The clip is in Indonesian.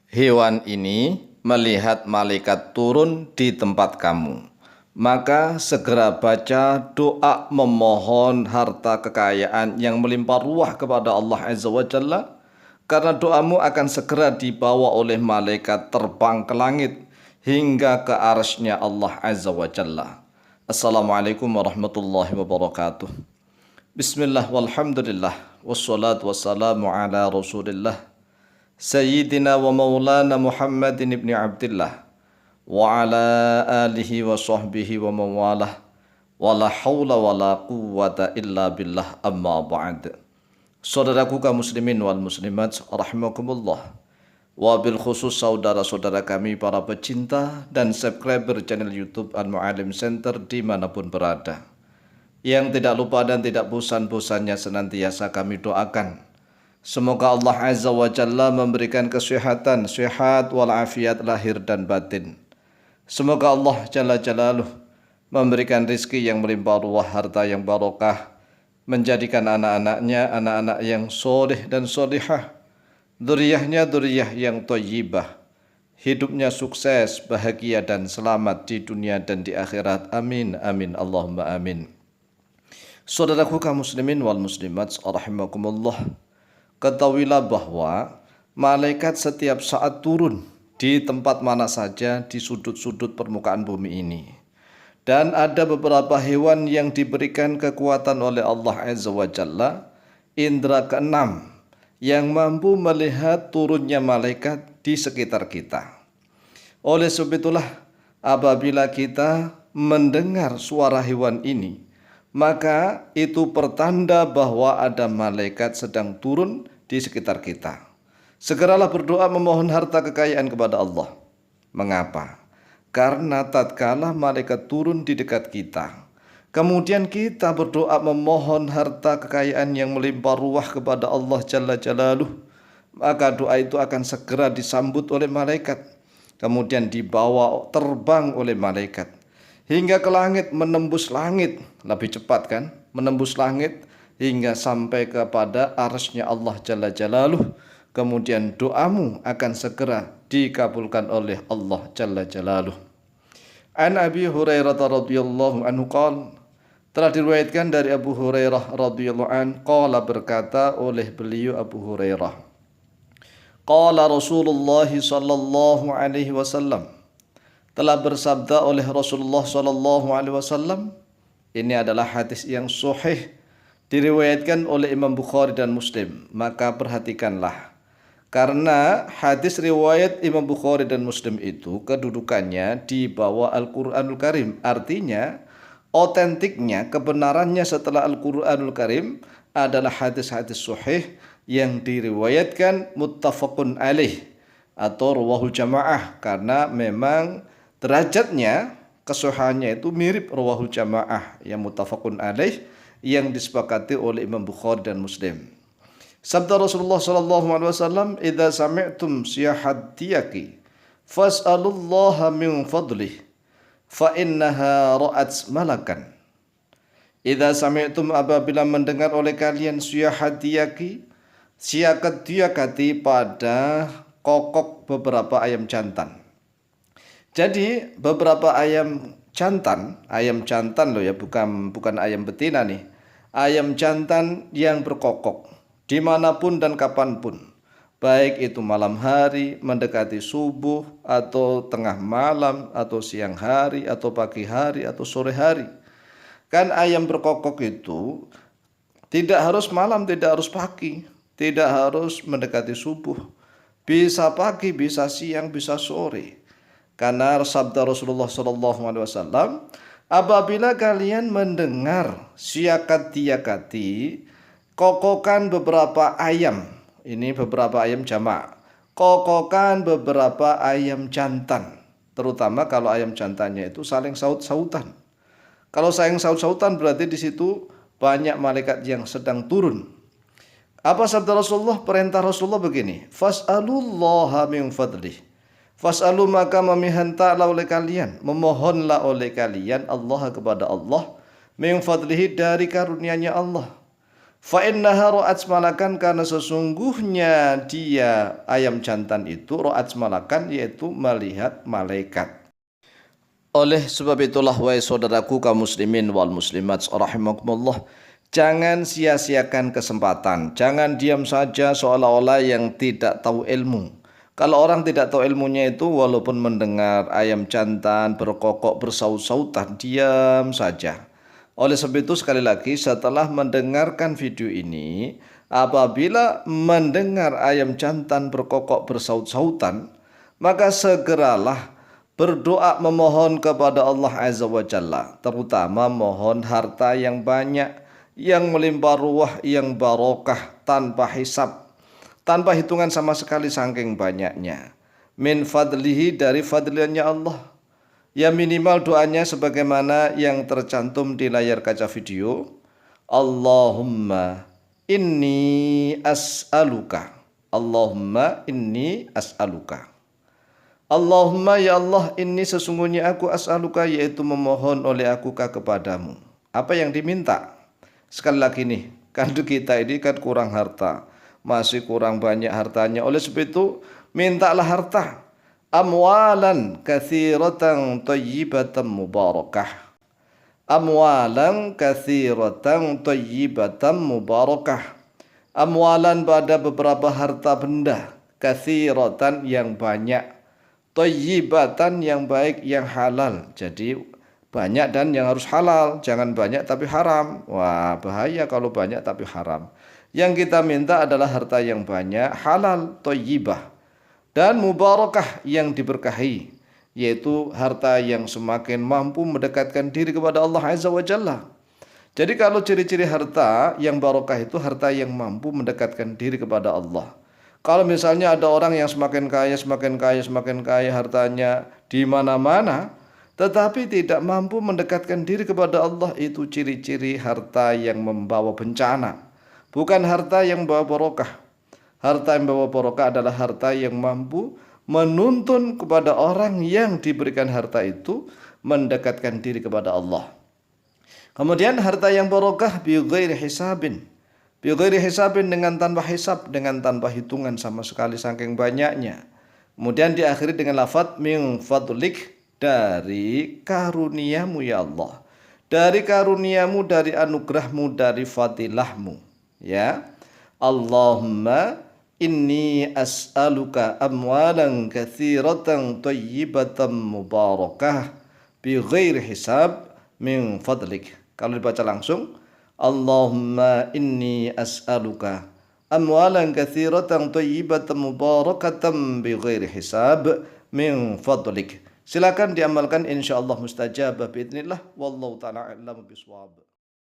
Hewan ini melihat malaikat turun di tempat kamu, maka segera baca doa memohon harta kekayaan yang melimpah ruah kepada Allah Azza wa Jalla, karena doamu akan segera dibawa oleh malaikat terbang ke langit hingga ke arsy-Nya Allah Azza wa Jalla. Assalamualaikum warahmatullahi wabarakatuh. Bismillah walhamdulillah wassalatu wassalamu ala rasulillah Sayyidina wa maulana Muhammadin ibni Abdillah wa ala alihi wa sahbihi wa mawalah wa la hawla wa la quwwata illa billah amma ba'd. Saudaraku kaum muslimin wal muslimat rahimakumullah, wa bil khusus saudara-saudara kami para pecinta dan subscriber channel YouTube Al-Mu'allim Center dimanapun berada, yang tidak lupa dan tidak bosan-bosannya senantiasa kami doakan semoga Allah Azza wa Jalla memberikan kesehatan, sehat walafiat lahir dan batin. Semoga Allah Jalla Jalaluh memberikan rizki yang melimpah ruah, harta yang barokah, menjadikan anak-anaknya anak-anak yang soleh dan solihah, dzurriyyahnya dzurriyyah yang thayyibah, hidupnya sukses, bahagia dan selamat di dunia dan di akhirat. Amin amin Allahumma amin. Saudaraku kaum muslimin wal muslimat rahimakumullah, ketahuilah bahwa malaikat setiap saat turun di tempat mana saja di sudut-sudut permukaan bumi ini. Dan ada beberapa hewan yang diberikan kekuatan oleh Allah Azza wa Jalla, indera keenam, yang mampu melihat turunnya malaikat di sekitar kita. Oleh sebab itulah, apabila kita mendengar suara hewan ini, maka itu pertanda bahwa ada malaikat sedang turun di sekitar kita. Segeralah berdoa memohon harta kekayaan kepada Allah. Mengapa? Karena tatkala malaikat turun di dekat kita, kemudian kita berdoa memohon harta kekayaan yang melimpah ruah kepada Allah Jalla Jalaluh, maka doa itu akan segera disambut oleh malaikat, kemudian dibawa terbang oleh malaikat hingga ke langit, menembus langit, lebih cepat kan, menembus langit hingga sampai kepada arsy-Nya Allah Jalla Jalaluh. Kemudian doamu akan segera dikabulkan oleh Allah Jalla Jalaluh. An Abi Hurairah radhiyallahu anhu qala, telah diriwayatkan dari Abu Hurairah radhiyallahu anhu qala, berkata oleh beliau Abu Hurairah, qala Rasulullah sallallahu alaihi wasallam, telah bersabda oleh Rasulullah sallallahu alaihi wasallam. Ini adalah hadis yang sahih, diriwayatkan oleh Imam Bukhari dan Muslim. Maka perhatikanlah, karena hadis riwayat Imam Bukhari dan Muslim itu kedudukannya di bawah Al-Qur'anul Karim. Artinya otentiknya, kebenarannya setelah Al-Qur'anul Karim adalah hadis-hadis sahih yang diriwayatkan muttafaqun alaih atau rawahul jamaah, karena memang derajatnya, kesahihannya itu mirip rawahul jamaah yang muttafaqun alaih yang disepakati oleh Imam Bukhari dan Muslim. Sabda Rasulullah sallallahu alaihi wasallam, "Idza sami'tum siyahat tiyaki fas'alullaha min fadlih fa innaha ra'at malakan." Idza sami'tum, apabila mendengar oleh kalian siyahat tiyaki, siyakat tiyakati pada kokok beberapa ayam jantan. Jadi beberapa ayam jantan loh ya, bukan ayam betina nih. Ayam jantan yang berkokok dimanapun dan kapanpun, baik itu malam hari, mendekati subuh, atau tengah malam, atau siang hari, atau pagi hari, atau sore hari. Kan ayam berkokok itu tidak harus malam, tidak harus pagi, tidak harus mendekati subuh. Bisa pagi, bisa siang, bisa sore. Karena sabda Rasulullah SAW, apabila kalian mendengar siyakat tiyakati, kokokan beberapa ayam, ini beberapa ayam jamak, kokokan beberapa ayam jantan, terutama kalau ayam jantannya itu saling saut-sautan. Kalau saling saut-sautan berarti di situ banyak malaikat yang sedang turun. Apa sabda Rasulullah? Perintah Rasulullah begini, fas'alullaha min fadlih. Fas'alu, maka memintalah oleh kalian, memohonlah oleh kalian Allah kepada Allah, min fadlihi, dari karunia-Nya Allah. Fa innaha ra'at malakan, karena sesungguhnya dia ayam jantan itu ra'at malakan, yaitu melihat malaikat. Oleh sebab itulah wahai saudaraku kaum muslimin wal muslimat rahimakumullah, jangan sia-siakan kesempatan. Jangan diam saja seolah-olah yang tidak tahu ilmu. Kalau orang tidak tahu ilmunya itu, walaupun mendengar ayam jantan berkokok bersaut-sautan, diam saja. Oleh sebab itu sekali lagi, setelah mendengarkan video ini, apabila mendengar ayam jantan berkokok bersaut-sautan, maka segeralah berdoa memohon kepada Allah Azza wa Jalla, terutama mohon harta yang banyak, yang melimpah ruah, yang barokah, tanpa hisab, tanpa hitungan sama sekali saking banyaknya. Min fadlihi, dari fadliannya Allah. Ya minimal doanya sebagaimana yang tercantum di layar kaca video. Allahumma inni as'aluka. Allahumma inni as'aluka. Allahumma ya Allah, inni sesungguhnya aku as'aluka, yaitu memohon oleh aku kepadamu. Apa yang diminta? Sekali lagi nih, kan kita ini kan kurang harta, masih kurang banyak hartanya. Oleh sebab itu mintalah harta. Amwalan katsiratan thayyibatan mubarakah. Amwalan katsiratan thayyibatan mubarakah. Amwalan, pada beberapa harta benda, katsiratan yang banyak, thayyibatan yang baik, yang halal. Jadi banyak dan yang harus halal, jangan banyak tapi haram. Wah, bahaya kalau banyak tapi haram. Yang kita minta adalah harta yang banyak, halal, thayyibah, dan mubarakah, yang diberkahi, yaitu harta yang semakin mampu mendekatkan diri kepada Allah Azza wa Jalla. Jadi kalau ciri-ciri harta yang barokah itu harta yang mampu mendekatkan diri kepada Allah. Kalau misalnya ada orang yang semakin kaya, semakin kaya, semakin kaya, hartanya di mana-mana, tetapi tidak mampu mendekatkan diri kepada Allah, itu ciri-ciri harta yang membawa bencana, bukan harta yang membawa barokah. Harta yang membawa barokah adalah harta yang mampu menuntun kepada orang yang diberikan harta itu mendekatkan diri kepada Allah. Kemudian harta yang barokah bi ghairi hisabin. Bi ghairi hisabin, dengan tanpa hisab, dengan tanpa hitungan sama sekali saking banyaknya. Kemudian diakhiri dengan lafaz min fadlik, dari karuniamu ya Allah. Dari karuniamu, dari anugerahmu, dari fadilahmu. Ya. Allahumma inni as'aluka amwalan katsiratan thayyibatan mubarakah bi ghairi hisab min fadlik. Kalau dibaca langsung, Allahumma inni as'aluka amwalan katsiratan thayyibatan mubarakatan bi ghairi hisab min fadlik. Silakan diamalkan, insyaallah mustajabah biidznillah. Wallahu ta'ala a'lam bishawab.